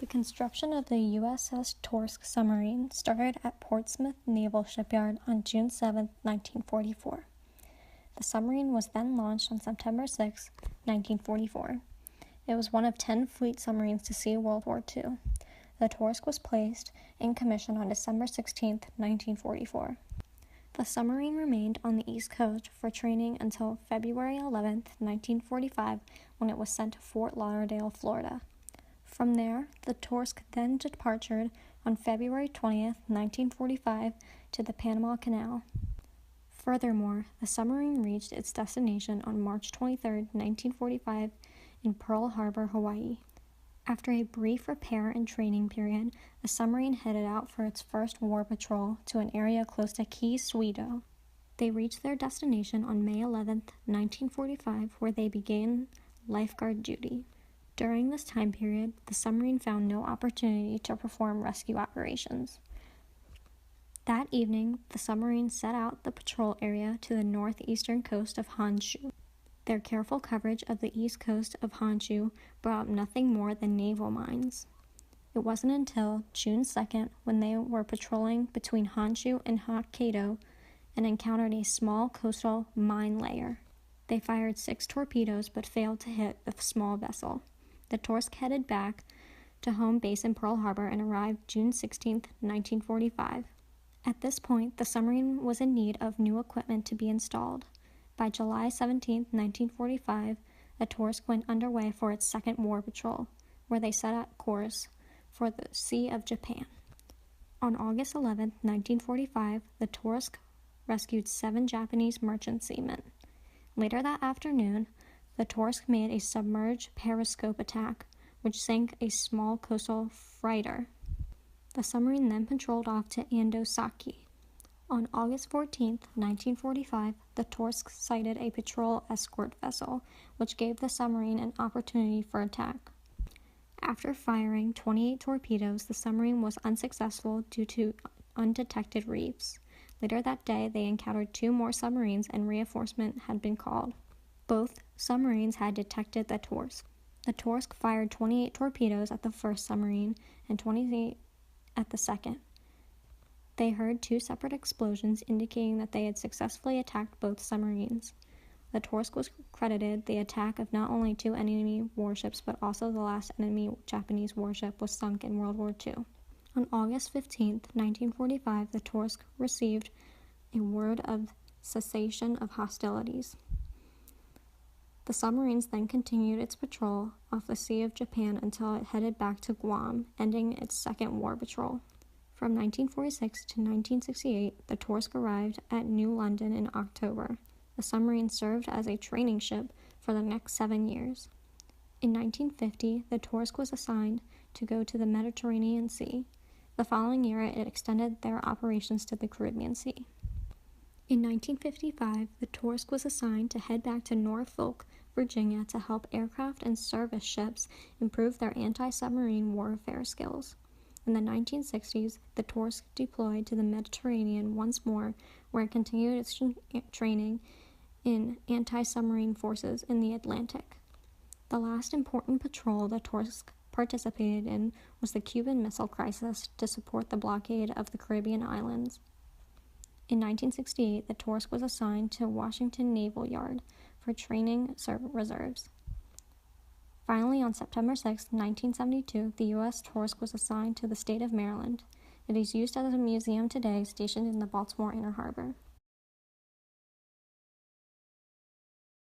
The construction of the USS Torsk submarine started at Portsmouth Naval Shipyard on June 7, 1944. The submarine was then launched on September 6, 1944. It was one of 10 fleet submarines to see World War II. The Torsk was placed in commission on December 16, 1944. The submarine remained on the East Coast for training until February 11, 1945, when it was sent to Fort Lauderdale, Florida. From there, the Torsk then departed on February 20, 1945, to the Panama Canal. Furthermore, the submarine reached its destination on March 23, 1945, in Pearl Harbor, Hawaii. After a brief repair and training period, the submarine headed out for its first war patrol to an area close to Key Swedo. They reached their destination on May 11, 1945, where they began lifeguard duty. During this time period, the submarine found no opportunity to perform rescue operations. That evening, the submarine set out the patrol area to the northeastern coast of Honshu. Their careful coverage of the east coast of Honshu brought up nothing more than naval mines. It wasn't until June 2nd, when they were patrolling between Honshu and Hokkaido, and encountered a small coastal mine layer. They fired 6 torpedoes but failed to hit the small vessel. The Torsk headed back to home base in Pearl Harbor and arrived June 16, 1945. At this point, the submarine was in need of new equipment to be installed. By July 17, 1945, the Torsk went underway for its second war patrol, where they set out course for the Sea of Japan. On August 11, 1945, the Torsk rescued 7 Japanese merchant seamen. Later that afternoon, the Torsk made a submerged periscope attack, which sank a small coastal freighter. The submarine then patrolled off to Andosaki. On August 14, 1945, the Torsk sighted a patrol escort vessel, which gave the submarine an opportunity for attack. After firing 28 torpedoes, the submarine was unsuccessful due to undetected reefs. Later that day, they encountered 2 more submarines and reinforcement had been called. Both submarines had detected the Torsk. The Torsk fired 28 torpedoes at the first submarine and 28 at the second. They heard 2 separate explosions indicating that they had successfully attacked both submarines. The Torsk was credited the attack of not only 2 enemy warships, but also the last enemy Japanese warship was sunk in World War II. On August 15, 1945, the Torsk received a word of cessation of hostilities. The submarines then continued its patrol off the Sea of Japan until it headed back to Guam, ending its second war patrol. From 1946 to 1968, the Torsk arrived at New London in October. The submarine served as a training ship for the next 7 years. In 1950, the Torsk was assigned to go to the Mediterranean Sea. The following year, it extended their operations to the Caribbean Sea. In 1955, the Torsk was assigned to head back to Norfolk, Virginia, to help aircraft and service ships improve their anti-submarine warfare skills. In the 1960s, the Torsk deployed to the Mediterranean once more, where it continued its training in anti-submarine forces in the Atlantic. The last important patrol the Torsk participated in was the Cuban Missile Crisis to support the blockade of the Caribbean islands. In 1968, the Torsk was assigned to Washington Naval Yard for training reserves. Finally, on September 6, 1972, the U.S. Torsk was assigned to the state of Maryland. It is used as a museum today, stationed in the Baltimore Inner Harbor.